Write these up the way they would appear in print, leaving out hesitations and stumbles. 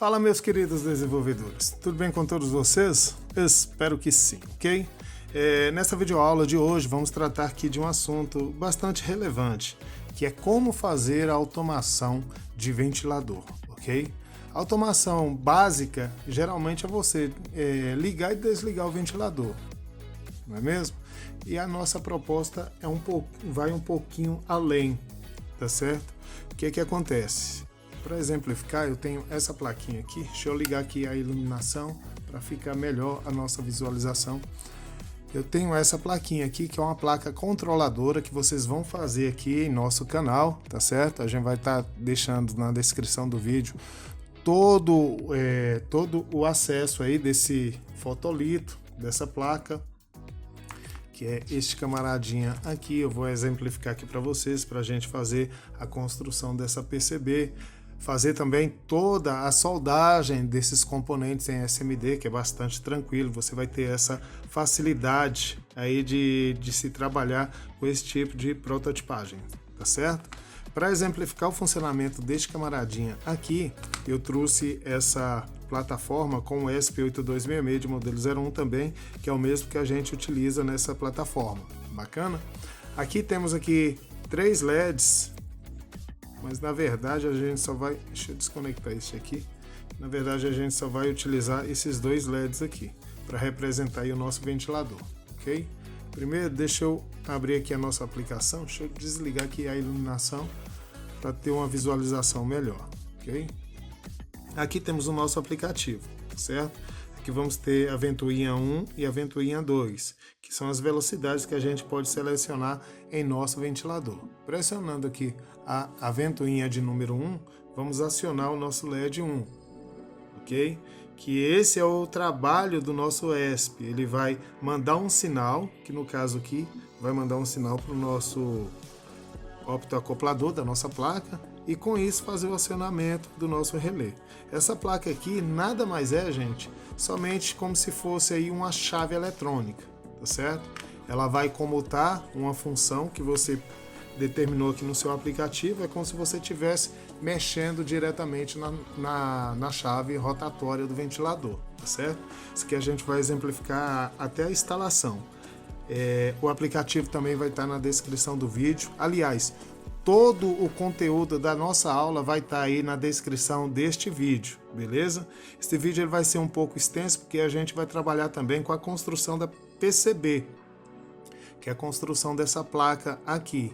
Fala, meus queridos desenvolvedores, tudo bem com todos vocês? Espero que sim, ok? Nessa videoaula de hoje vamos tratar aqui de um assunto bastante relevante, que é como fazer a automação de ventilador, ok? A automação básica geralmente é você ligar e desligar o ventilador, não é mesmo? E a nossa proposta vai um pouquinho além, tá certo? O que acontece? Para exemplificar, eu tenho essa plaquinha aqui. Deixa eu ligar aqui a iluminação para ficar melhor a nossa visualização. Eu tenho essa plaquinha aqui, que é uma placa controladora que vocês vão fazer aqui em nosso canal, tá certo? A gente vai estar deixando na descrição do vídeo todo o acesso aí desse fotolito, dessa placa, que é este camaradinha aqui. Eu vou exemplificar aqui para vocês, para a gente fazer a construção dessa PCB, fazer também toda a soldagem desses componentes em SMD, que é bastante tranquilo. Você vai ter essa facilidade aí de se trabalhar com esse tipo de prototipagem, tá certo? Para exemplificar o funcionamento deste camaradinha aqui, eu trouxe essa plataforma com o ESP8266 de modelo 01 também, que é o mesmo que a gente utiliza nessa plataforma. Bacana? Aqui temos aqui 3 LEDs, mas na verdade a gente só vai... Deixa eu desconectar isso aqui. Na verdade a gente só vai utilizar esses 2 LEDs aqui, para representar aí o nosso ventilador, ok? Primeiro, deixa eu abrir aqui a nossa aplicação, deixa eu desligar aqui a iluminação, para ter uma visualização melhor, ok? Aqui temos o nosso aplicativo, certo? Aqui vamos ter a ventoinha 1 e a ventoinha 2, que são as velocidades que a gente pode selecionar em nosso ventilador. Pressionando aqui a ventoinha de número 1, vamos acionar o nosso LED 1, ok? Que esse é o trabalho do nosso ESP. Ele vai mandar um sinal, que no caso aqui vai mandar um sinal para o nosso optoacoplador da nossa placa, e com isso fazer o acionamento do nosso relé. Essa placa aqui nada mais é, gente, somente como se fosse aí uma chave eletrônica, tá certo? Ela vai comutar uma função que você determinou aqui no seu aplicativo. É como se você estivesse mexendo diretamente na chave rotatória do ventilador, tá certo? Isso aqui a gente vai exemplificar até a instalação. O aplicativo também vai estar na descrição do vídeo. Aliás, todo o conteúdo da nossa aula vai estar aí na descrição deste vídeo, beleza? Este vídeo ele vai ser um pouco extenso, porque a gente vai trabalhar também com a construção da PCB, que é a construção dessa placa aqui,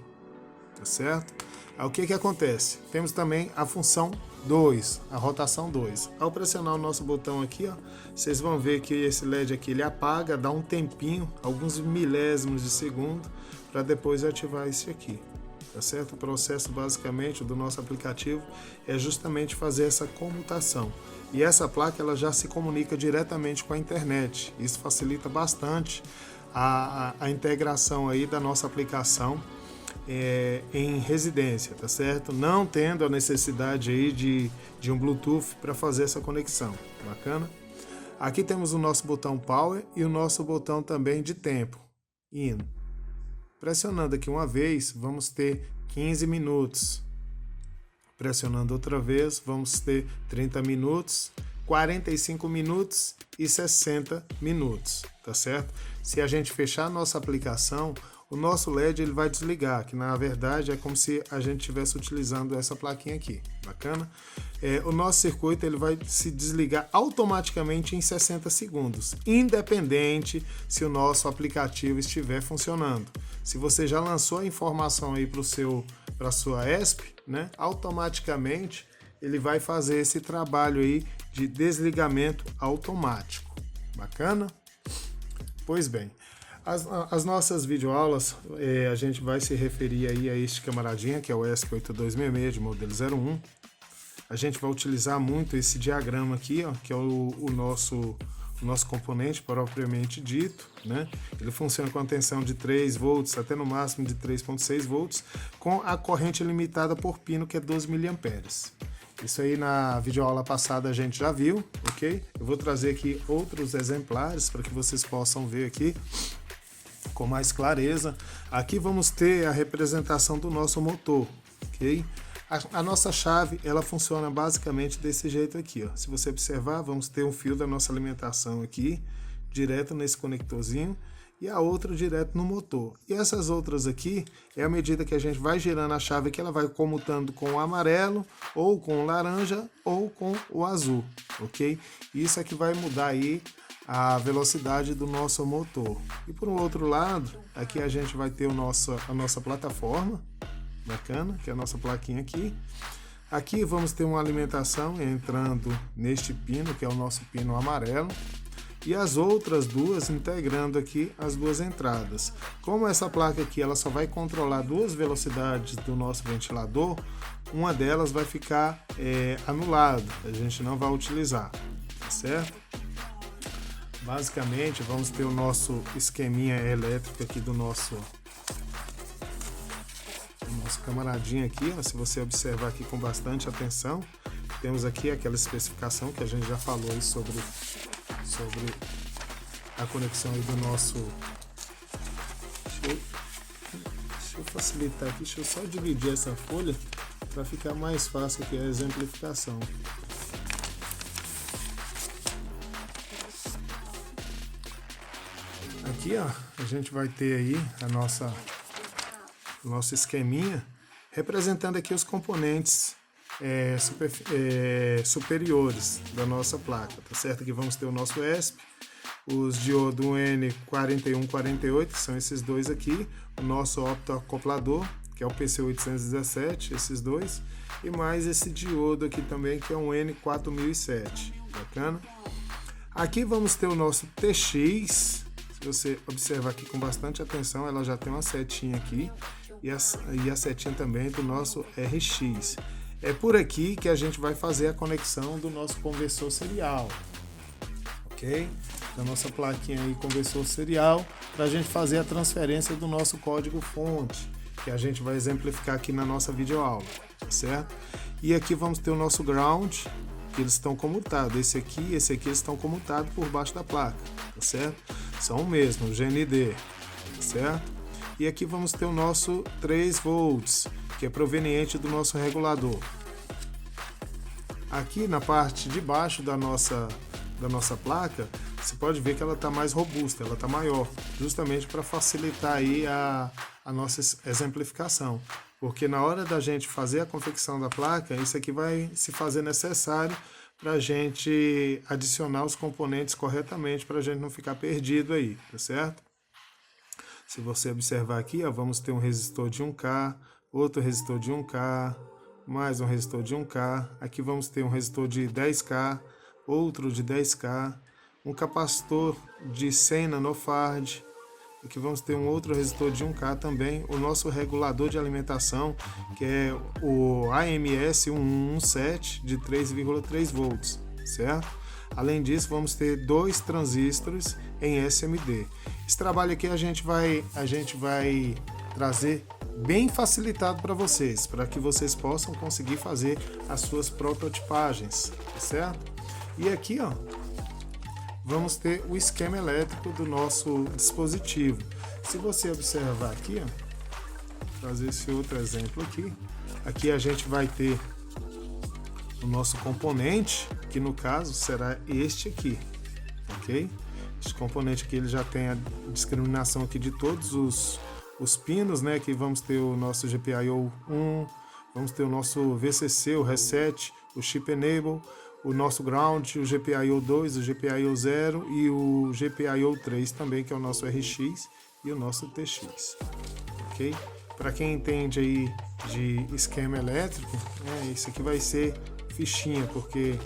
tá certo? Aí, o que acontece? Temos também a função 2, a rotação 2. Ao pressionar o nosso botão aqui, ó, vocês vão ver que esse LED aqui ele apaga, dá um tempinho, alguns milésimos de segundo, para depois ativar esse aqui. Tá certo? O processo basicamente do nosso aplicativo é justamente fazer essa comutação. E essa placa ela já se comunica diretamente com a internet. Isso facilita bastante a integração aí da nossa aplicação em residência, tá certo? Não tendo a necessidade aí de um Bluetooth para fazer essa conexão. Bacana? Aqui temos o nosso botão Power e o nosso botão também de tempo. Indo. Pressionando aqui uma vez, vamos ter 15 minutos. Pressionando outra vez, vamos ter 30 minutos, 45 minutos e 60 minutos, tá certo? Se a gente fechar a nossa aplicação, o nosso LED ele vai desligar, que na verdade é como se a gente estivesse utilizando essa plaquinha aqui, bacana? O nosso circuito ele vai se desligar automaticamente em 60 segundos, independente se o nosso aplicativo estiver funcionando. Se você já lançou a informação aí para a sua ESP, né, automaticamente ele vai fazer esse trabalho aí de desligamento automático, bacana? Pois bem, as nossas videoaulas, a gente vai se referir aí a este camaradinha, que é o ESP8266 de modelo 01. A gente vai utilizar muito esse diagrama aqui, ó, que é o nosso componente propriamente dito, né? Ele funciona com a tensão de 3 volts até no máximo de 3,6 volts, com a corrente limitada por pino, que é 12 mA. Isso aí na videoaula passada a gente já viu, ok? Eu vou trazer aqui outros exemplares para que vocês possam ver aqui com mais clareza. Aqui vamos ter a representação do nosso motor, ok? A nossa chave, ela funciona basicamente desse jeito aqui, ó. Se você observar, vamos ter um fio da nossa alimentação aqui, direto nesse conectorzinho, e a outra direto no motor. E essas outras aqui, é à medida que a gente vai girando a chave que ela vai comutando com o amarelo, ou com o laranja, ou com o azul, ok? Isso é que vai mudar aí a velocidade do nosso motor. E por um outro lado, aqui a gente vai ter a nossa plataforma, bacana, que é a nossa plaquinha aqui. Aqui vamos ter uma alimentação entrando neste pino, que é o nosso pino amarelo, e as outras duas integrando aqui as duas entradas. Como essa placa aqui ela só vai controlar duas velocidades do nosso ventilador, uma delas vai ficar anulada, a gente não vai utilizar, tá certo? Basicamente vamos ter o nosso esqueminha elétrico aqui do nosso camaradinho aqui, ó. Se você observar aqui com bastante atenção, temos aqui aquela especificação que a gente já falou aí sobre a conexão aí do nosso... Deixa eu facilitar aqui, deixa eu só dividir essa folha para ficar mais fácil aqui a exemplificação. Aqui, ó, a gente vai ter aí o nosso esqueminha representando aqui os componentes superiores da nossa placa, tá certo? Aqui vamos ter o nosso ESP, os diodo N4148, que são esses dois aqui, o nosso optoacoplador, que é o PC817, esses dois, e mais esse diodo aqui também, que é um N4007, bacana? Aqui vamos ter o nosso TX. Se você observar aqui com bastante atenção, ela já tem uma setinha aqui e a setinha também do nosso RX. É por aqui que a gente vai fazer a conexão do nosso conversor serial, ok? Da nossa plaquinha aí, conversor serial, para a gente fazer a transferência do nosso código fonte, que a gente vai exemplificar aqui na nossa videoaula, certo? E aqui vamos ter o nosso ground, que eles estão comutados. Esse aqui e esse aqui eles estão comutados por baixo da placa, tá certo? São o mesmo, o GND, certo? E aqui vamos ter o nosso 3 volts, que é proveniente do nosso regulador. Aqui na parte de baixo da nossa placa, você pode ver que ela está mais robusta, ela está maior, justamente para facilitar aí a nossa exemplificação. Porque na hora da gente fazer a confecção da placa, isso aqui vai se fazer necessário para a gente adicionar os componentes corretamente, para a gente não ficar perdido aí, tá certo? Se você observar aqui, ó, vamos ter um resistor de 1K, outro resistor de 1K, mais um resistor de 1K, aqui vamos ter um resistor de 10K, outro de 10K, um capacitor de 100 nanofarad, aqui vamos ter um outro resistor de 1K também, o nosso regulador de alimentação, que é o AMS 1117 de 3,3 volts, certo? Além disso, vamos ter 2 transistores em SMD. Esse trabalho aqui a gente vai trazer bem facilitado para vocês, para que vocês possam conseguir fazer as suas prototipagens, certo? E aqui, ó, vamos ter o esquema elétrico do nosso dispositivo. Se você observar aqui, ó, trazer esse outro exemplo aqui a gente vai ter o nosso componente, que no caso será este aqui, ok? Este componente aqui ele já tem a discriminação aqui de todos os pinos, né? Aqui vamos ter o nosso GPIO 1, vamos ter o nosso VCC, o Reset, o Chip Enable, o nosso Ground, o GPIO 2, o GPIO 0 e o GPIO 3 também, que é o nosso RX e o nosso TX, ok? Para quem entende aí de esquema elétrico, isso aqui vai ser fichinha, porque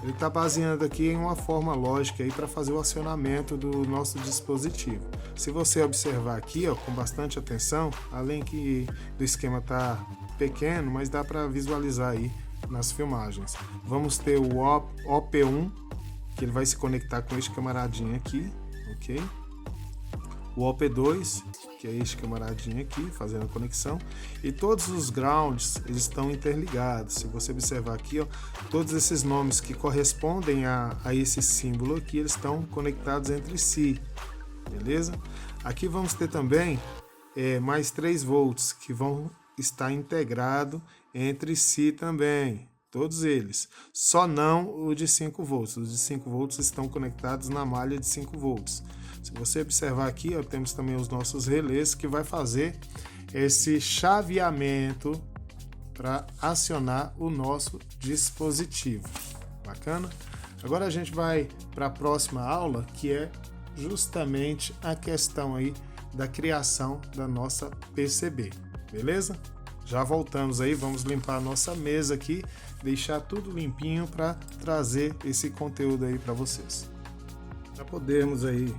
ele está baseando aqui em uma forma lógica aí para fazer o acionamento do nosso dispositivo. Se você observar aqui, ó, com bastante atenção, além que do esquema tá pequeno, mas dá para visualizar aí nas filmagens. Vamos ter o OP1, que ele vai se conectar com este camaradinho aqui, ok? O OP2, que é este camaradinho aqui, fazendo a conexão, e todos os grounds eles estão interligados. Se você observar aqui, ó, todos esses nomes que correspondem a esse símbolo aqui, eles estão conectados entre si, beleza? Aqui vamos ter também mais 3 volts que vão estar integrado entre si também, todos eles. Só não o de 5 volts. Os de 5 volts estão conectados na malha de 5 volts. Se você observar aqui, ó, temos também os nossos relés que vai fazer esse chaveamento para acionar o nosso dispositivo. Bacana? Agora a gente vai para a próxima aula, que é justamente a questão aí da criação da nossa PCB, beleza? Já voltamos aí, vamos limpar a nossa mesa aqui, deixar tudo limpinho para trazer esse conteúdo aí para vocês. Para podermos aí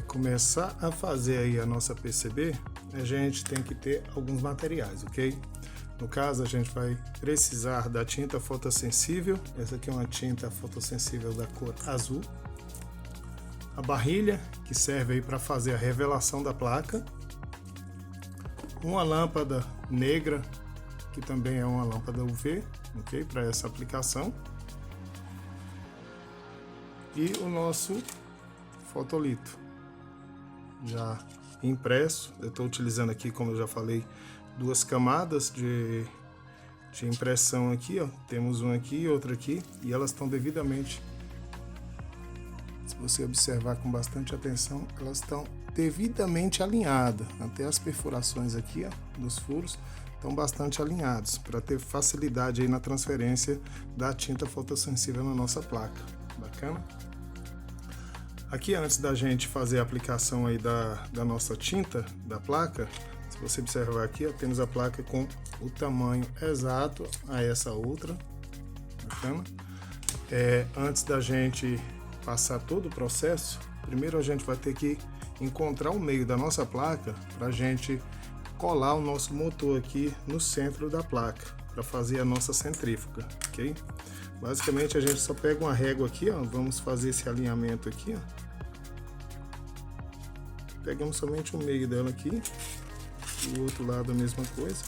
começar a fazer aí a nossa PCB, a gente tem que ter alguns materiais, ok? No caso, a gente vai precisar da tinta fotossensível. Essa aqui é uma tinta fotossensível da cor azul. A barrilha, que serve aí para fazer a revelação da placa. Uma lâmpada negra, que também é uma lâmpada UV, ok? Para essa aplicação. E o nosso fotolito, já impresso. Eu estou utilizando aqui, como eu já falei, 2 camadas de impressão aqui, ó. Temos uma aqui e outra aqui, e elas estão devidamente, se você observar com bastante atenção, elas estão devidamente alinhadas. Até as perfurações aqui, ó, dos furos estão bastante alinhados, para ter facilidade aí na transferência da tinta fotossensível na nossa placa. Bacana? Aqui, antes da gente fazer a aplicação aí da nossa tinta da placa, se você observar aqui, ó, temos a placa com o tamanho exato a essa outra. Bacana? Antes da gente passar todo o processo, primeiro a gente vai ter que encontrar o meio da nossa placa para a gente colar o nosso motor aqui no centro da placa, para fazer a nossa centrífuga, ok? Basicamente a gente só pega uma régua aqui, ó, vamos fazer esse alinhamento aqui, ó. Pegamos somente o meio dela aqui, do outro lado a mesma coisa.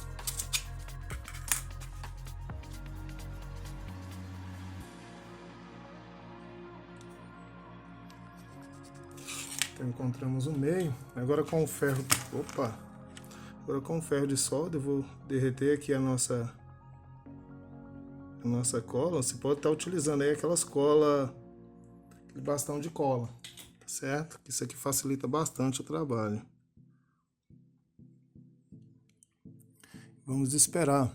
Então encontramos o meio. Agora com o ferro, agora com o ferro de solda eu vou derreter aqui a nossa cola. Você pode estar utilizando aí aquelas colas, aquele bastão de cola, tá certo? Isso aqui facilita bastante o trabalho. Vamos esperar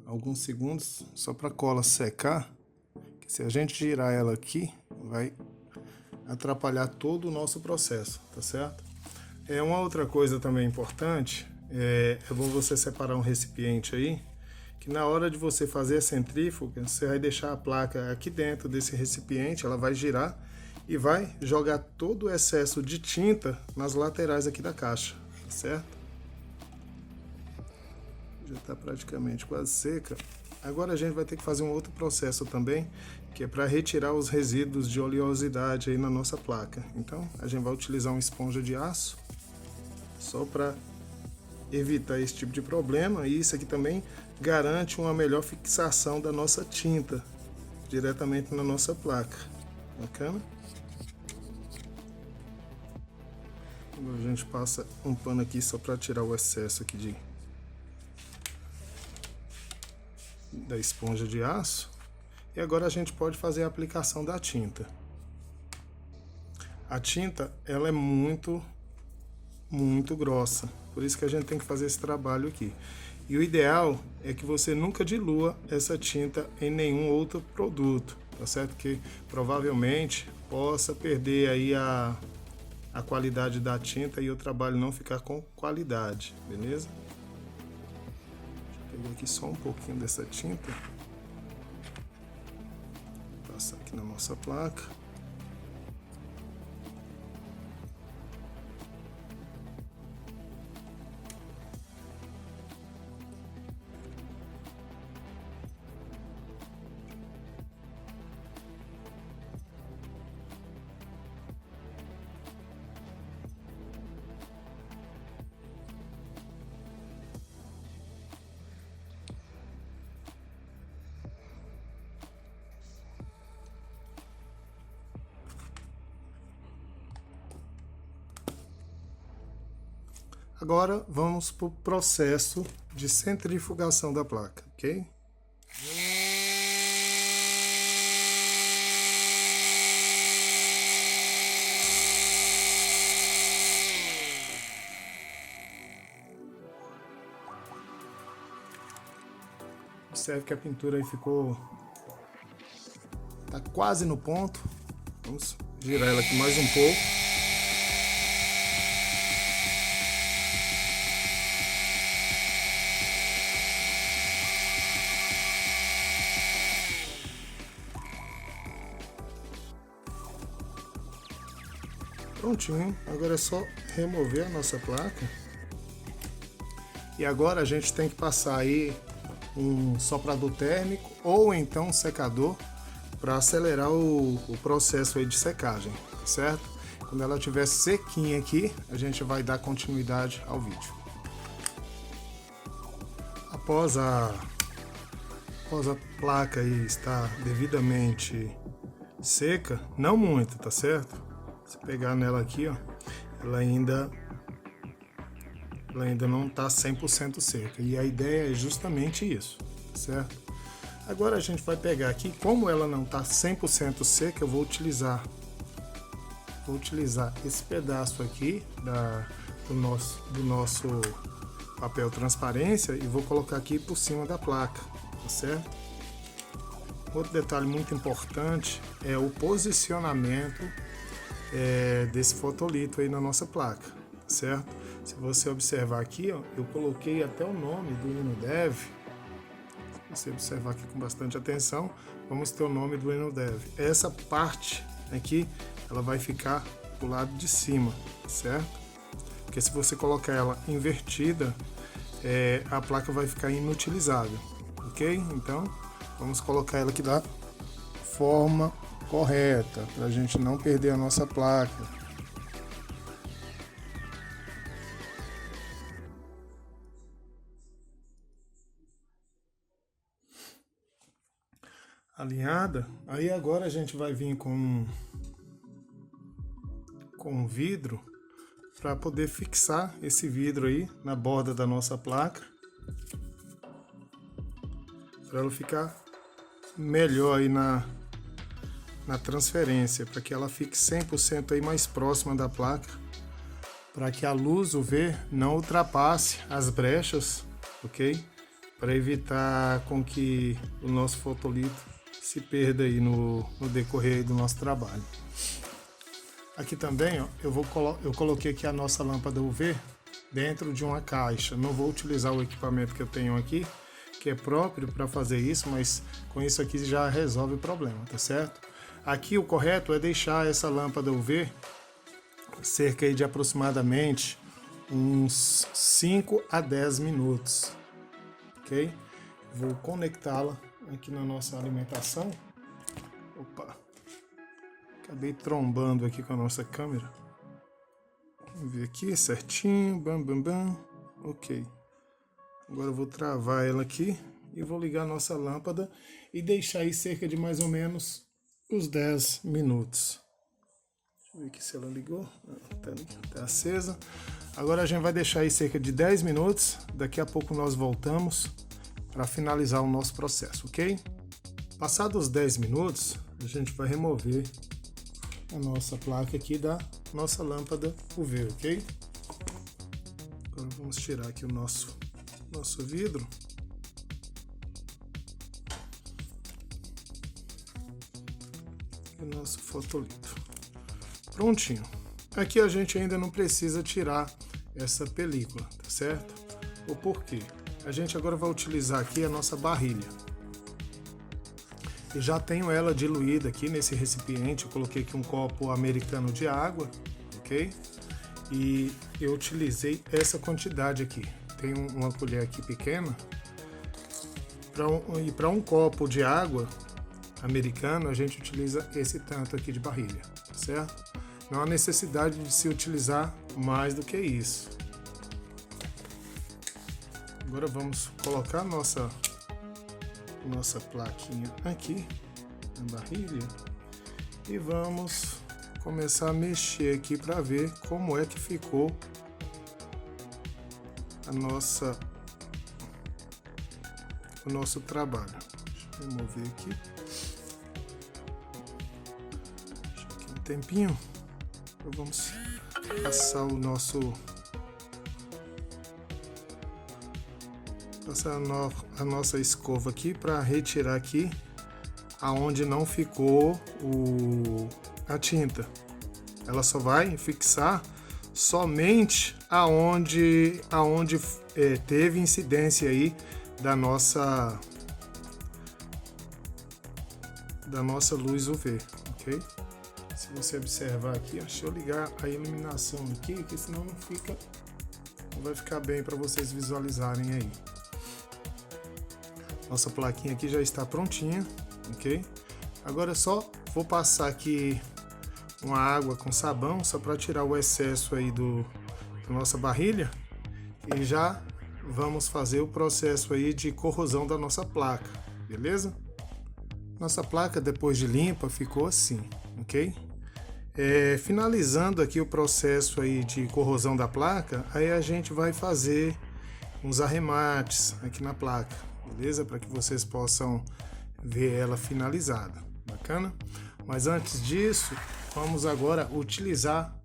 alguns segundos só para a cola secar, que se a gente girar ela aqui, vai atrapalhar todo o nosso processo, tá certo? Uma outra coisa também importante, é bom você separar um recipiente aí, que na hora de você fazer a centrífuga, você vai deixar a placa aqui dentro desse recipiente, ela vai girar e vai jogar todo o excesso de tinta nas laterais aqui da caixa, tá certo? Já está praticamente quase seca. Agora a gente vai ter que fazer um outro processo também, que é para retirar os resíduos de oleosidade aí na nossa placa. Então a gente vai utilizar uma esponja de aço, só para evitar esse tipo de problema, e isso aqui também garante uma melhor fixação da nossa tinta diretamente na nossa placa. Bacana? Agora a gente passa um pano aqui só para tirar o excesso aqui da esponja de aço. E agora a gente pode fazer a aplicação da tinta. A tinta, ela é muito grossa, por isso que a gente tem que fazer esse trabalho aqui. E o ideal é que você nunca dilua essa tinta em nenhum outro produto, tá certo? Que provavelmente possa perder aí a qualidade da tinta e o trabalho não ficar com qualidade, beleza? Vou pegar aqui só um pouquinho dessa tinta, passar aqui na nossa placa. Agora vamos para o processo de centrifugação da placa, ok? Observe que a pintura aí tá quase no ponto. Vamos girar ela aqui mais um pouco. Prontinho, agora é só remover a nossa placa. E agora a gente tem que passar aí um soprador térmico ou então um secador para acelerar o processo aí de secagem, certo? Quando ela estiver sequinha aqui, a gente vai dar continuidade ao vídeo. Após a placa aí estar devidamente seca, não muito, tá certo? Se pegar nela aqui, ó, ela ainda não está 100% seca, e a ideia é justamente isso, certo? Agora a gente vai pegar aqui, como ela não está 100% seca, eu vou utilizar esse pedaço aqui do nosso papel transparência e vou colocar aqui por cima da placa, tá certo? Outro detalhe muito importante é o posicionamento desse fotolito aí na nossa placa, certo? Se você observar aqui, ó, eu coloquei até o nome do InnoDev. Se você observar aqui com bastante atenção, vamos ter o nome do InnoDev. Essa parte aqui, ela vai ficar do lado de cima, certo? Porque se você colocar ela invertida, a placa vai ficar inutilizável, ok? Então, vamos colocar ela aqui da forma correta, para a gente não perder a nossa placa. Alinhada, aí agora a gente vai vir com um vidro para poder fixar esse vidro aí na borda da nossa placa, para ela ficar melhor aí na transferência, para que ela fique 100% aí mais próxima da placa, para que a luz UV não ultrapasse as brechas, ok? Para evitar com que o nosso fotolito se perda aí no decorrer do nosso trabalho. Aqui também, ó, eu coloquei aqui a nossa lâmpada UV dentro de uma caixa. Não vou utilizar o equipamento que eu tenho aqui, que é próprio para fazer isso, mas com isso aqui já resolve o problema, tá certo? Aqui o correto é deixar essa lâmpada UV cerca de aproximadamente uns 5 a 10 minutos, ok? Vou conectá-la aqui na nossa alimentação. Opa, acabei trombando aqui com a nossa câmera. Vamos ver aqui certinho, bam, ok. Agora eu vou travar ela aqui e vou ligar a nossa lâmpada e deixar aí cerca de mais ou menos os 10 minutos. Deixa eu ver aqui se ela ligou. Tá acesa. Agora a gente vai deixar aí cerca de 10 minutos. Daqui a pouco nós voltamos para finalizar o nosso processo, ok? Passados os 10 minutos, a gente vai remover a nossa placa aqui da nossa lâmpada UV, ok? Agora vamos tirar aqui o nosso vidro. E o nosso fotolito. Prontinho. Aqui a gente ainda não precisa tirar essa película, tá certo? O porquê? A gente agora vai utilizar aqui a nossa barrilha. Eu já tenho ela diluída aqui nesse recipiente. Eu coloquei aqui um copo americano de água, ok? E eu utilizei essa quantidade aqui. Tem uma colher aqui pequena. Para um copo de água americano, a gente utiliza esse tanto aqui de barrilha, certo? Não há necessidade de se utilizar mais do que isso. Agora vamos colocar a nossa plaquinha aqui na barrilha e vamos começar a mexer aqui para ver como é que ficou a nossa o nosso trabalho. Deixa eu remover aqui. Deixa aqui um tempinho. Então vamos passar a nossa escova aqui para retirar aqui aonde não ficou a tinta. Ela só vai fixar somente aonde teve incidência aí da nossa luz UV, ok? Se você observar aqui, deixa eu ligar a iluminação aqui, que senão não vai ficar bem para vocês visualizarem aí. Nossa plaquinha aqui já está prontinha, ok? Agora só vou passar aqui uma água com sabão, só para tirar o excesso aí da nossa barrilha, e já vamos fazer o processo aí de corrosão da nossa placa, beleza? Nossa placa, depois de limpa, ficou assim, ok? Finalizando aqui o processo aí de corrosão da placa, aí a gente vai fazer uns arremates aqui na placa, beleza? Para que vocês possam ver ela finalizada, bacana? Mas antes disso, vamos agora utilizar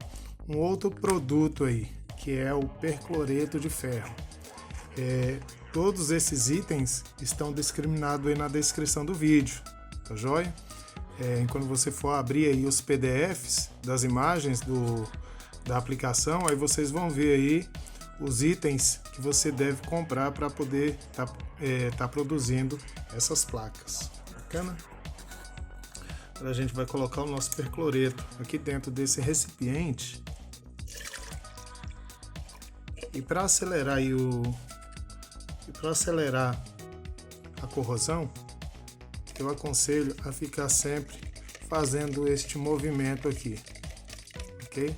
um outro produto aí, que é o percloreto de ferro. Todos esses itens estão discriminados aí na descrição do vídeo, tá joia? Quando você for abrir aí os PDFs das imagens da aplicação, aí vocês vão ver aí os itens que você deve comprar para poder tá produzindo essas placas, bacana? Agora a gente vai colocar o nosso percloreto aqui dentro desse recipiente, e para acelerar aí a corrosão, eu aconselho a ficar sempre fazendo este movimento aqui, ok?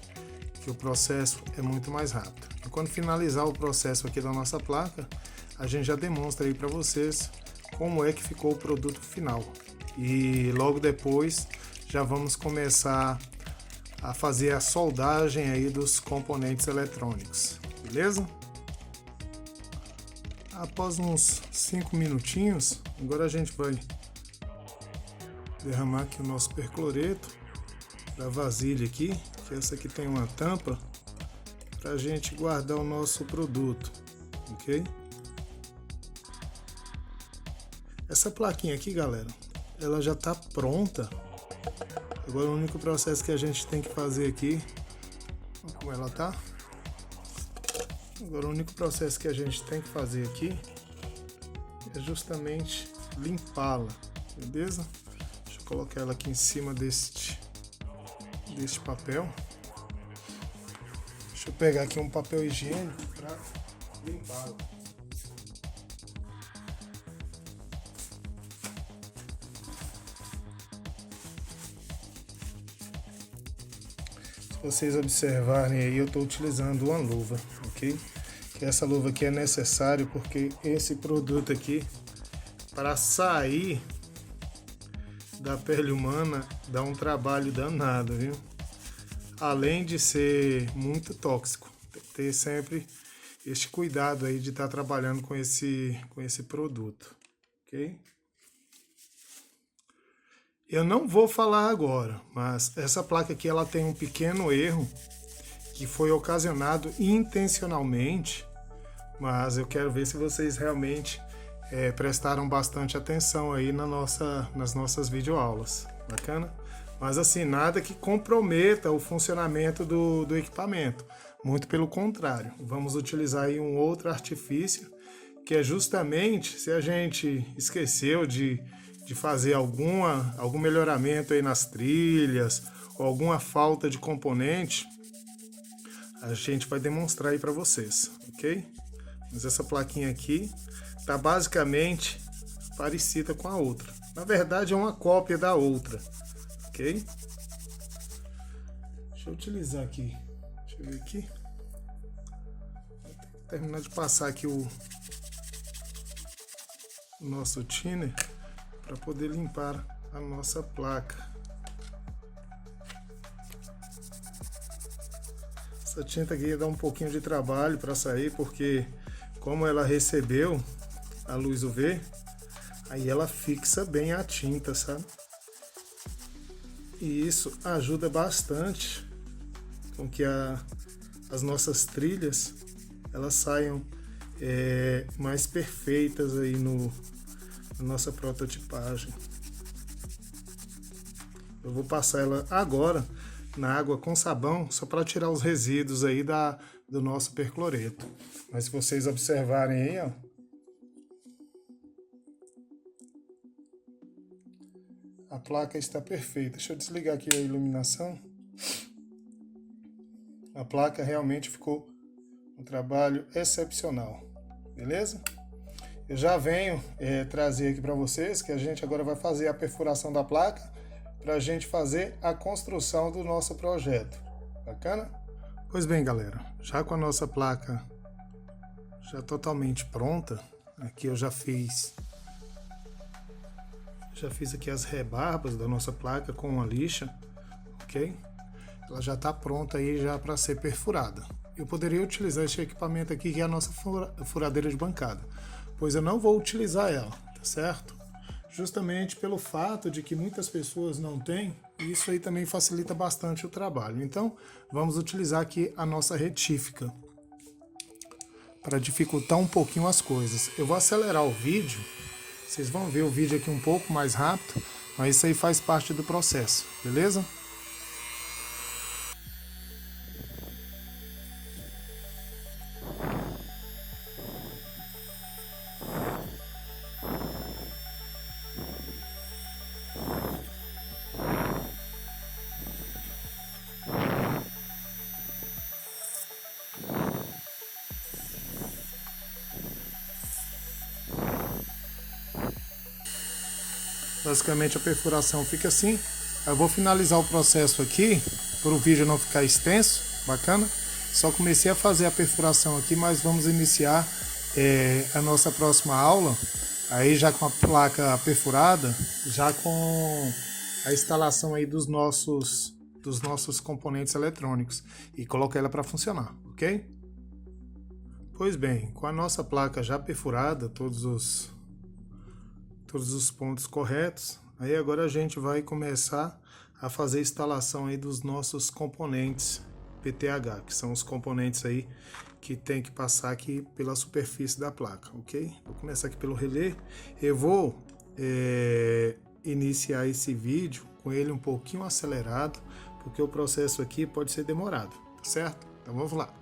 Que o processo é muito mais rápido. E quando finalizar o processo aqui da nossa placa, a gente já demonstra aí para vocês como é que ficou o produto final. E logo depois já vamos começar a fazer a soldagem aí dos componentes eletrônicos, beleza? Após uns 5 minutinhos, agora a gente vai derramar aqui o nosso percloreto da vasilha aqui, que essa aqui tem uma tampa para a gente guardar o nosso produto, ok? Essa plaquinha aqui, galera, ela já está pronta. Agora o único processo que a gente tem que fazer aqui, olha como ela tá. Agora o único processo que a gente tem que fazer aqui é justamente limpá-la, beleza? Deixa eu colocar ela aqui em cima deste papel. Deixa eu pegar aqui um papel higiênico para limpá-la. Se vocês observarem aí, eu estou utilizando uma luva, ok? Que essa luva aqui é necessário porque esse produto aqui, para sair da pele humana, dá um trabalho danado, viu? Além de ser muito tóxico, tem que ter sempre este cuidado aí de estar trabalhando com esse produto, ok? Eu não vou falar agora, mas essa placa aqui ela tem um pequeno erro que foi ocasionado intencionalmente, mas eu quero ver se vocês realmente prestaram bastante atenção aí nas nossas videoaulas, bacana? Mas assim, nada que comprometa o funcionamento do equipamento, muito pelo contrário, vamos utilizar aí um outro artifício, que é justamente se a gente esqueceu de fazer algum melhoramento aí nas trilhas, ou alguma falta de componente, a gente vai demonstrar aí para vocês, ok? Mas essa plaquinha aqui tá basicamente parecida com a outra. Na verdade é uma cópia da outra, ok? Deixa eu utilizar aqui, deixa eu ver aqui. Vou terminar de passar aqui o nosso thinner para poder limpar a nossa placa. Essa tinta aqui dá um pouquinho de trabalho para sair, porque como ela recebeu a luz UV, Aí ela fixa bem a tinta, sabe? E isso ajuda bastante com que as nossas trilhas elas saiam mais perfeitas aí na nossa prototipagem. Eu vou passar ela agora na água com sabão, só para tirar os resíduos aí do nosso percloreto. Mas se vocês observarem aí, ó, a placa está perfeita. Deixa eu desligar aqui a iluminação. A placa realmente ficou um trabalho excepcional, beleza? Eu já venho trazer aqui para vocês que a gente agora vai fazer a perfuração da placa para a gente fazer a construção do nosso projeto. Bacana? Pois bem, galera, já com a nossa placa já totalmente pronta, aqui eu já fiz aqui as rebarbas da nossa placa com a lixa, ok? Ela já está pronta aí já para ser perfurada. Eu poderia utilizar esse equipamento aqui, que é a nossa furadeira de bancada, pois eu não vou utilizar ela, tá certo? Justamente pelo fato de que muitas pessoas não têm, e isso aí também facilita bastante o trabalho. Então, vamos utilizar aqui a nossa retífica para dificultar um pouquinho as coisas. Eu vou acelerar o vídeo, vocês vão ver o vídeo aqui um pouco mais rápido, mas isso aí faz parte do processo, beleza? Basicamente a perfuração fica assim. Eu vou finalizar o processo aqui, para o vídeo não ficar extenso, bacana? Só comecei a fazer a perfuração aqui, mas vamos iniciar a nossa próxima aula, aí já com a placa perfurada, já com a instalação aí dos nossos componentes eletrônicos e colocar ela para funcionar, ok? Pois bem, com a nossa placa já perfurada, todos os pontos corretos, aí agora a gente vai começar a fazer a instalação aí dos nossos componentes PTH, que são os componentes aí que tem que passar aqui pela superfície da placa, ok? Vou começar aqui pelo relé. Eu vou iniciar esse vídeo com ele um pouquinho acelerado, porque o processo aqui pode ser demorado, tá certo? Então vamos lá.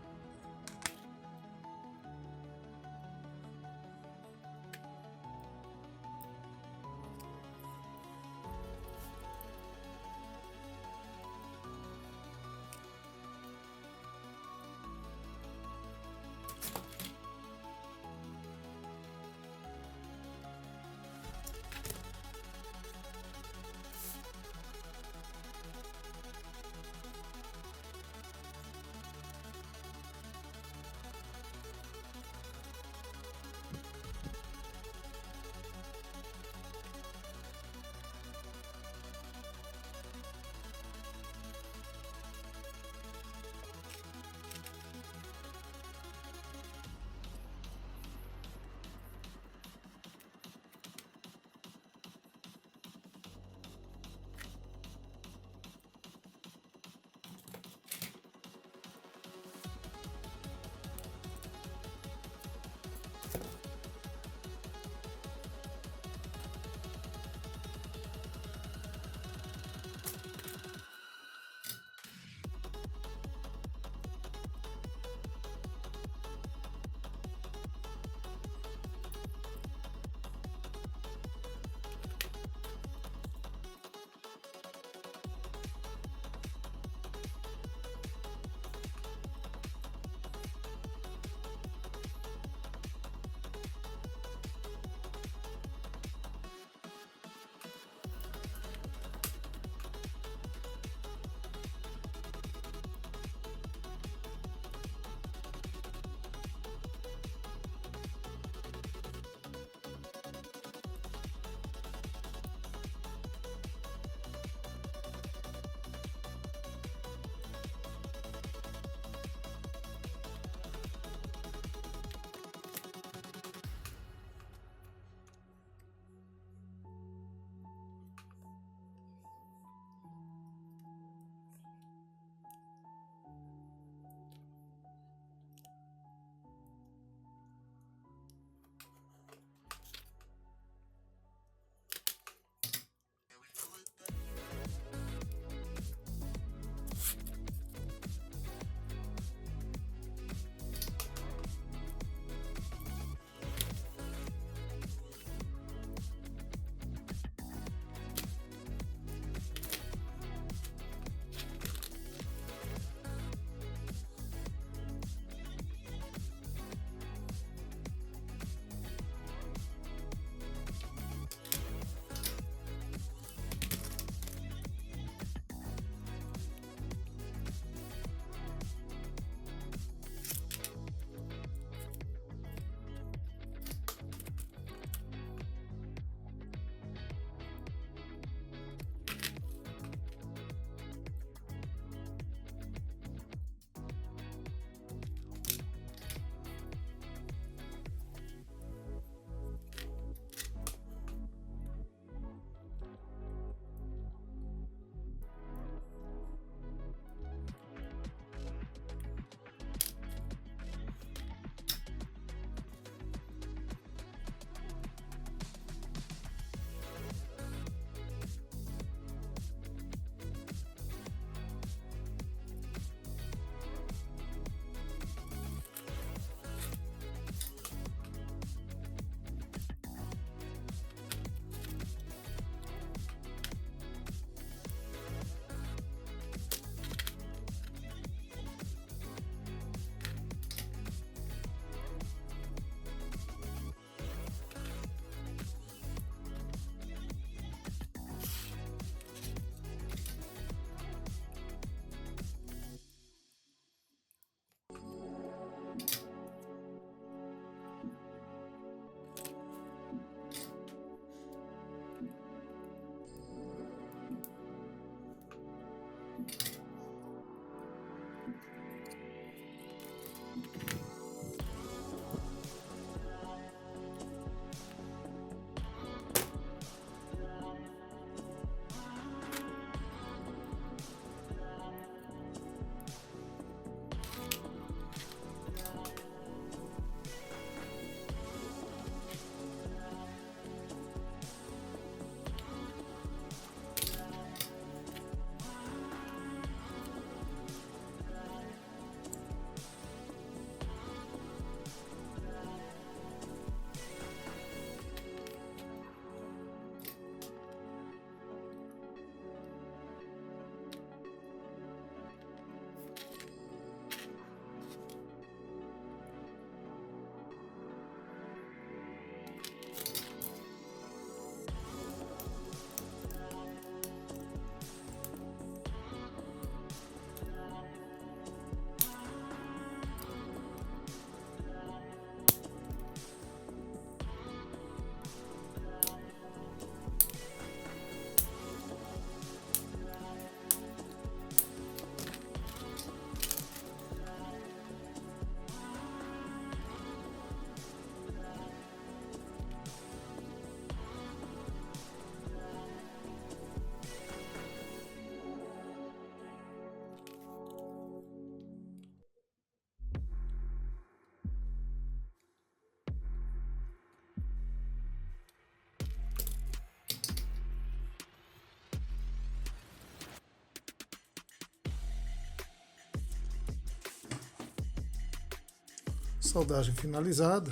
Soldagem finalizada.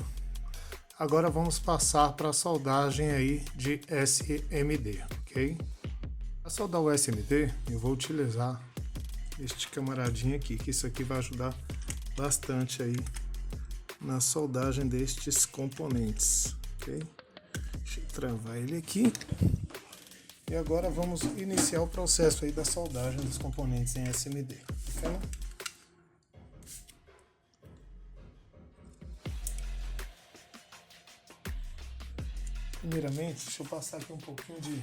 Agora vamos passar para a soldagem aí de SMD, ok? Para soldar o SMD, eu vou utilizar este camaradinho aqui, que isso aqui vai ajudar bastante aí na soldagem destes componentes, ok? Deixa eu travar ele aqui. E agora vamos iniciar o processo aí da soldagem dos componentes em SMD, ok? Primeiramente, deixa eu passar aqui um pouquinho de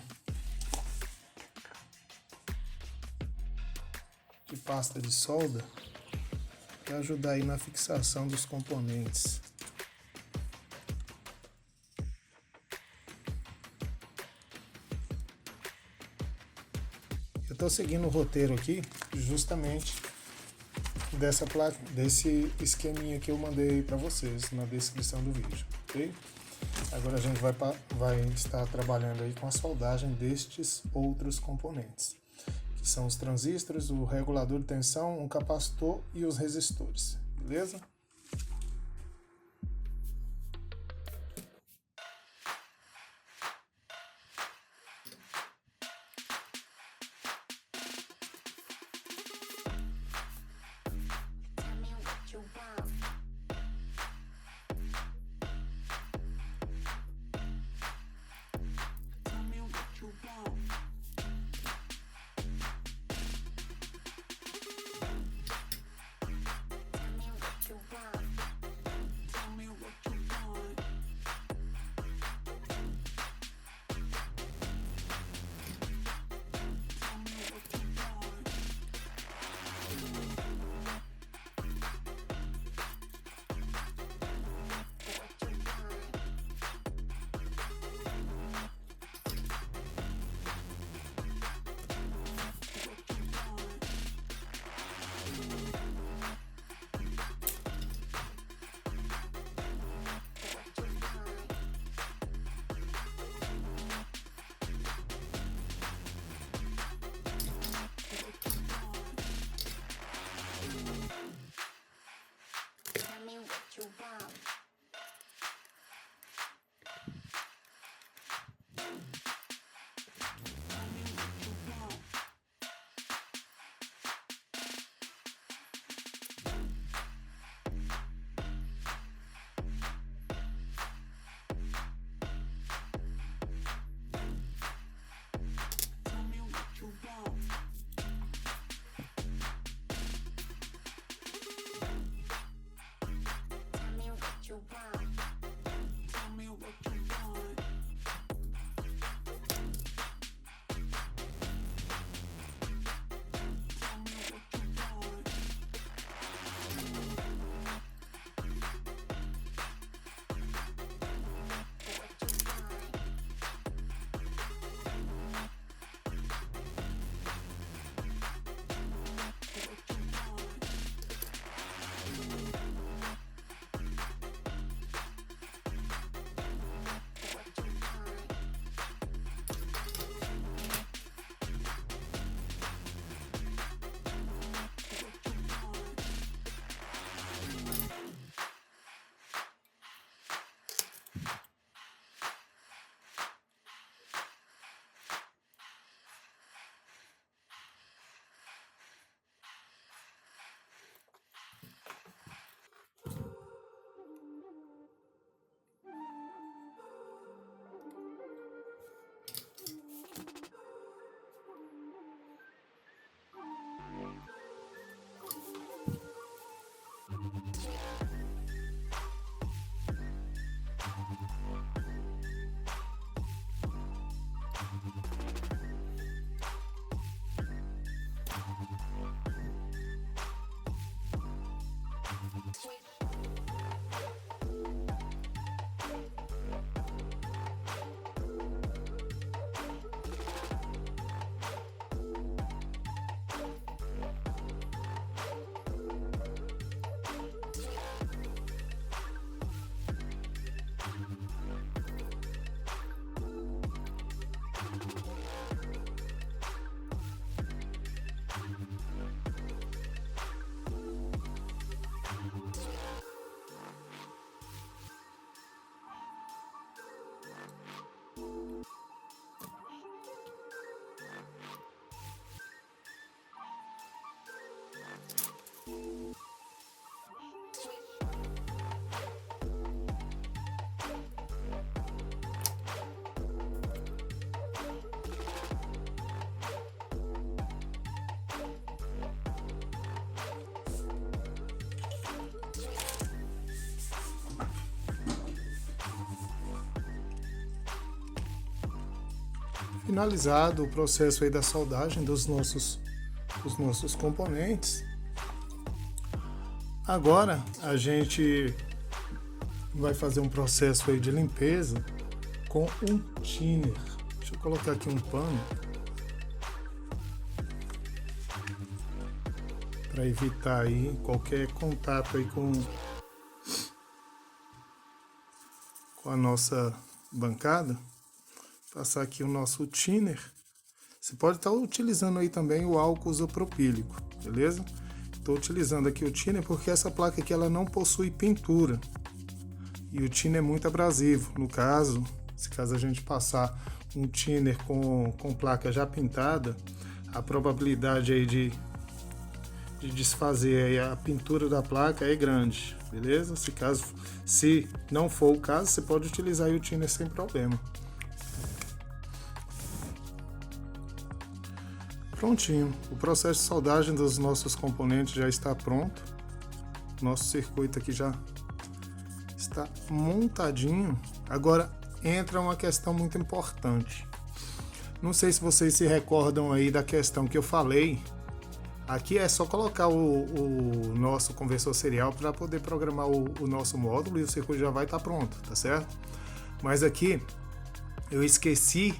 pasta de solda para ajudar aí na fixação dos componentes. Eu estou seguindo o roteiro aqui justamente desse esqueminha que eu mandei para vocês na descrição do vídeo, ok? Agora a gente vai estar trabalhando aí com a soldagem destes outros componentes, que são os transistores, o regulador de tensão, um capacitor e os resistores, beleza? Finalizado o processo aí da soldagem dos nossos componentes, agora a gente vai fazer um processo aí de limpeza com um thinner. Deixa eu colocar aqui um pano para evitar aí qualquer contato aí com a nossa bancada. Passar aqui o nosso thinner. Você pode estar utilizando aí também o álcool isopropílico, beleza? Estou utilizando aqui o thinner porque essa placa aqui ela não possui pintura e o thinner é muito abrasivo. No caso, se caso a gente passar um thinner com placa já pintada, a probabilidade aí de desfazer aí a pintura da placa é grande, beleza? Se não for o caso, você pode utilizar aí o thinner sem problema. Prontinho, o processo de soldagem dos nossos componentes já está pronto. Nosso circuito aqui já está montadinho. Agora entra uma questão muito importante. Não sei se vocês se recordam aí da questão que eu falei. Aqui é só colocar o nosso conversor serial para poder programar o nosso módulo e o circuito já vai estar pronto, tá certo? Mas aqui eu esqueci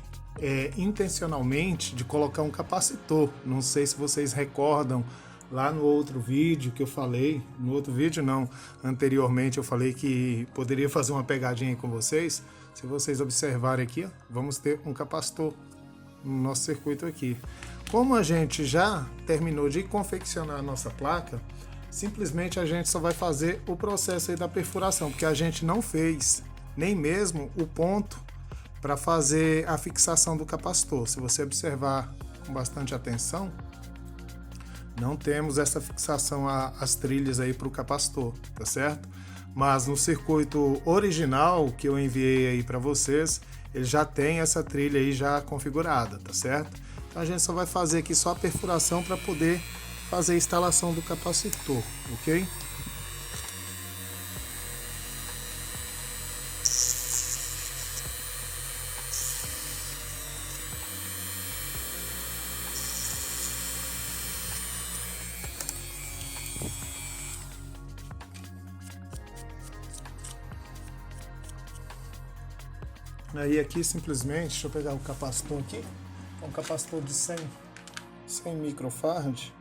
intencionalmente de colocar um capacitor. Não sei se vocês recordam lá no outro vídeo que eu falei, no outro vídeo não, anteriormente eu falei que poderia fazer uma pegadinha aí com vocês. Se vocês observarem aqui, ó, vamos ter um capacitor no nosso circuito aqui. Como a gente já terminou de confeccionar a nossa placa, simplesmente a gente só vai fazer o processo aí da perfuração, porque a gente não fez nem mesmo o ponto para fazer a fixação do capacitor. Se você observar com bastante atenção, não temos essa fixação às trilhas aí para o capacitor, tá certo? Mas no circuito original que eu enviei aí para vocês, ele já tem essa trilha aí já configurada, tá certo? Então a gente só vai fazer aqui só a perfuração para poder fazer a instalação do capacitor, ok? Aí aqui simplesmente, deixa eu pegar o capacitor aqui, é um capacitor de 100 microfarad.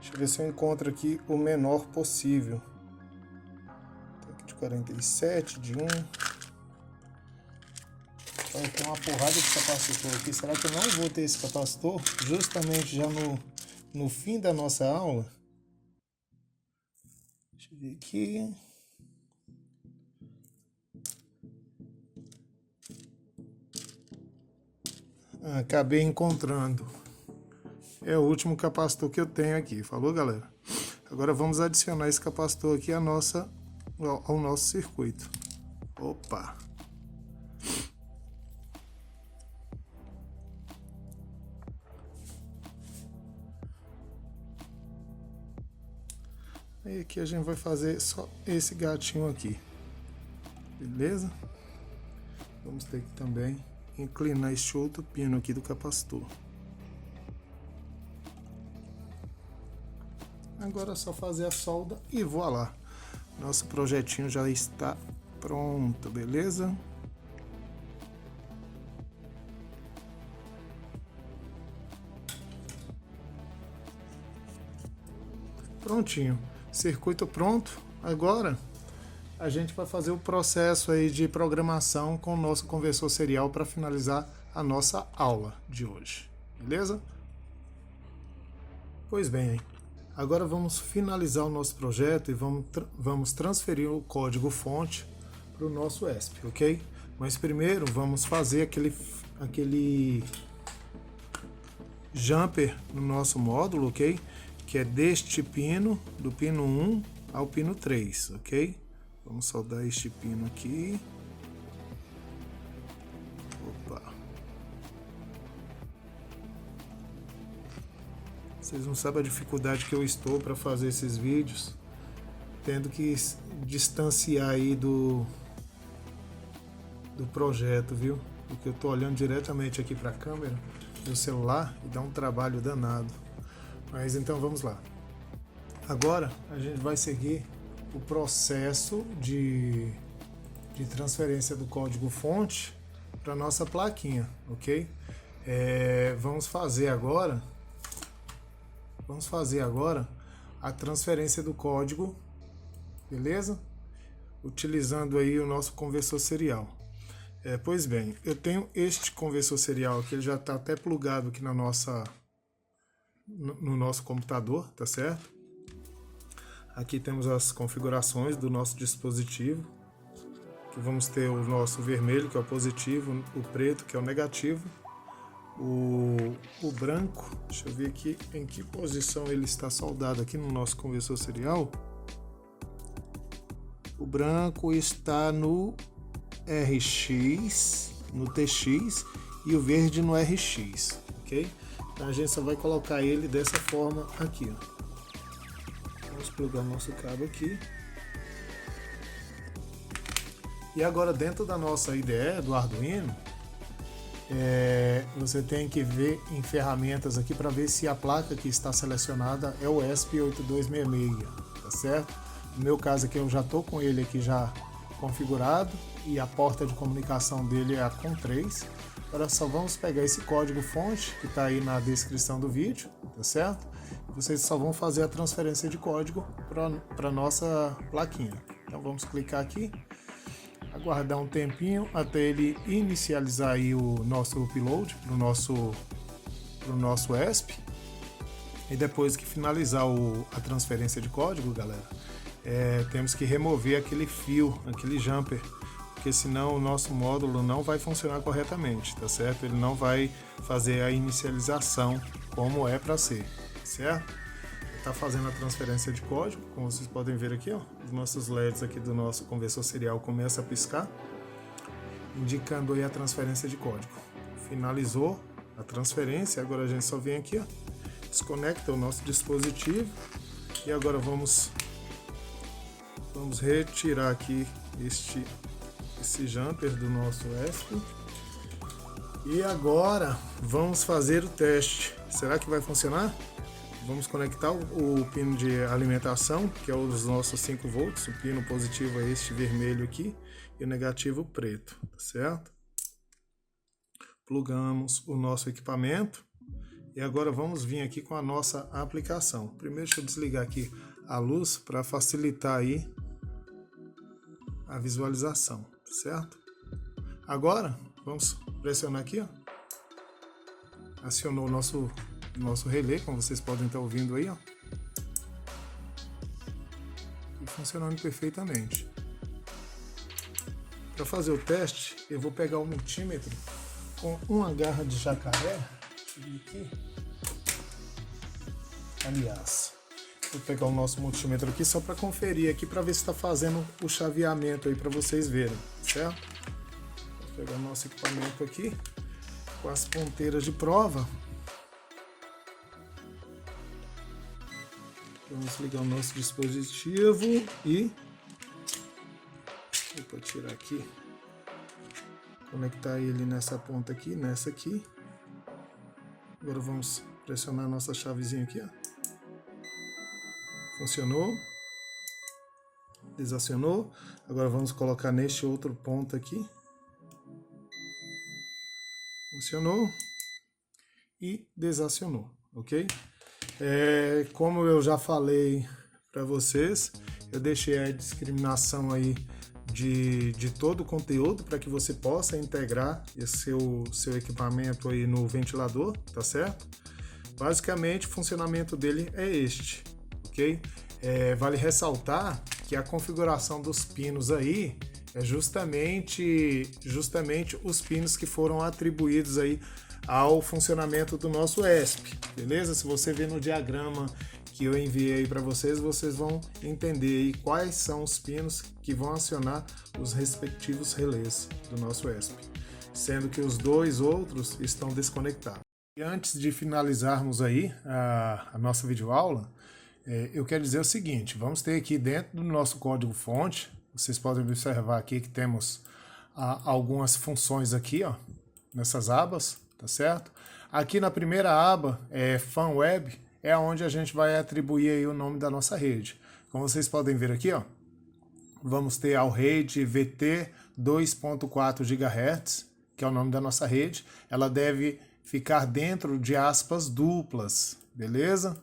Deixa eu ver se eu encontro aqui o menor possível. Tem aqui de 47, de 1. Vai ter uma porrada de capacitor aqui. Será que eu não vou ter esse capacitor justamente já no fim da nossa aula? Deixa eu ver aqui. Acabei encontrando. É o último capacitor que eu tenho aqui. Falou, galera? Agora vamos adicionar esse capacitor aqui ao nosso circuito. Opa! Aí aqui a gente vai fazer só esse gatinho aqui. Beleza? Vamos ter que também inclinar este outro pino aqui do capacitor. Agora é só fazer a solda e voilá. Nosso projetinho já está pronto, beleza? Prontinho. Circuito pronto. Agora a gente vai fazer o processo aí de programação com o nosso conversor serial para finalizar a nossa aula de hoje, beleza? Pois bem, agora vamos finalizar o nosso projeto e vamos transferir o código fonte para o nosso ESP, ok? Mas primeiro vamos fazer aquele jumper no nosso módulo, ok? Que é deste pino, do pino 1 ao pino 3, ok? Vamos soldar este pino aqui. Opa! Vocês não sabem a dificuldade que eu estou para fazer esses vídeos, tendo que distanciar aí do projeto, viu? Porque eu tô olhando diretamente aqui para a câmera do celular e dá um trabalho danado. Mas então vamos lá. Agora a gente vai seguir o processo de transferência do código fonte para nossa plaquinha, ok? Vamos fazer agora a transferência do código, beleza? Utilizando aí o nosso conversor serial. Pois bem, eu tenho este conversor serial aqui, ele já está até plugado aqui no nosso computador, tá certo? Aqui temos as configurações do nosso dispositivo, que vamos ter o nosso vermelho, que é o positivo, o preto, que é o negativo, o branco, deixa eu ver aqui em que posição ele está soldado aqui no nosso conversor serial. O branco está no RX, no TX, e o verde no RX, ok? Então a gente só vai colocar ele dessa forma aqui, ó. Vamos plugar o nosso cabo aqui. E agora dentro da nossa IDE do Arduino, você tem que ver em ferramentas aqui para ver se a placa que está selecionada é o ESP8266, tá certo? No meu caso aqui eu já estou com ele aqui já configurado e a porta de comunicação dele é a COM3. Agora só vamos pegar esse código fonte que está aí na descrição do vídeo, tá certo? Vocês só vão fazer a transferência de código para nossa plaquinha. Então vamos clicar aqui, aguardar um tempinho até ele inicializar aí o nosso upload pro nosso ESP. E depois que finalizar a transferência de código, galera, temos que remover aquele fio, aquele jumper, porque senão o nosso módulo não vai funcionar corretamente, tá certo? Ele não vai fazer a inicialização como é para ser, certo? Está fazendo a transferência de código, como vocês podem ver aqui, ó, os nossos LEDs aqui do nosso conversor serial começam a piscar, indicando aí a transferência de código. Finalizou a transferência, agora a gente só vem aqui, ó, desconecta o nosso dispositivo e agora vamos retirar aqui esse jumper do nosso ESP. E agora vamos fazer o teste. Será que vai funcionar? Vamos conectar o pino de alimentação, que é os nossos 5 volts. O pino positivo é este vermelho aqui e o negativo preto, tá certo? Plugamos o nosso equipamento e agora vamos vir aqui com a nossa aplicação. Primeiro deixa eu desligar aqui a luz para facilitar aí a visualização, certo? Agora vamos pressionar aqui, ó. Acionou o nosso relé, como vocês podem estar ouvindo aí, ó. E funcionando perfeitamente. Para fazer o teste, eu vou pegar o multímetro com uma garra de jacaré. Deixa eu ver aqui. Aliás, vou pegar o nosso multímetro aqui só para conferir aqui, para ver se está fazendo o chaveamento aí para vocês verem, certo? Vou pegar o nosso equipamento aqui com as ponteiras de prova. Vamos ligar o nosso dispositivo e vou tirar aqui, conectar ele nessa ponta aqui, nessa aqui. Agora vamos pressionar a nossa chavezinha aqui, ó. Funcionou, desacionou. Agora vamos colocar neste outro ponto aqui. Funcionou e desacionou, ok? Como eu já falei para vocês, eu deixei a discriminação aí de todo o conteúdo para que você possa integrar esse seu equipamento aí no ventilador, tá certo? Basicamente o funcionamento dele é este, ok? Vale ressaltar que a configuração dos pinos aí é justamente os pinos que foram atribuídos aí ao funcionamento do nosso ESP, beleza? Se você ver no diagrama que eu enviei aí para vocês, vocês vão entender aí quais são os pinos que vão acionar os respectivos relés do nosso ESP, sendo que os dois outros estão desconectados. E antes de finalizarmos aí a nossa videoaula, eu quero dizer o seguinte: vamos ter aqui dentro do nosso código-fonte, vocês podem observar aqui que temos algumas funções aqui, ó, nessas abas, tá certo? Aqui na primeira aba, FunWeb, é onde a gente vai atribuir aí o nome da nossa rede. Como vocês podem ver aqui, ó, vamos ter a rede VT 2.4 GHz, que é o nome da nossa rede. Ela deve ficar dentro de aspas duplas, beleza?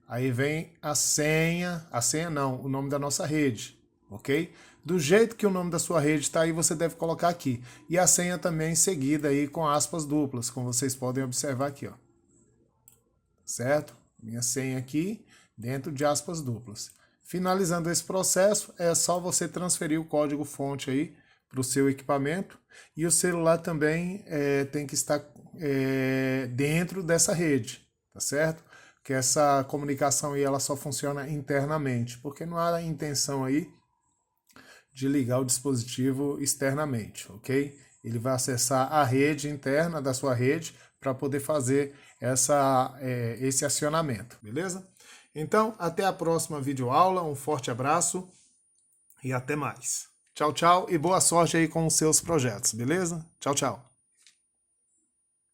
Aí vem a senha não, o nome da nossa rede, ok? Do jeito que o nome da sua rede está aí, você deve colocar aqui. E a senha também seguida aí com aspas duplas, como vocês podem observar aqui, ó. Certo? Minha senha aqui dentro de aspas duplas. Finalizando esse processo, é só você transferir o código-fonte aí para o seu equipamento. E o celular também tem que estar dentro dessa rede, tá certo? Que essa comunicação aí ela só funciona internamente, porque não há intenção aí de ligar o dispositivo externamente, ok? Ele vai acessar a rede interna da sua rede para poder fazer esse acionamento, beleza? Então, até a próxima videoaula, um forte abraço e até mais. Tchau, tchau e boa sorte aí com os seus projetos, beleza? Tchau, tchau.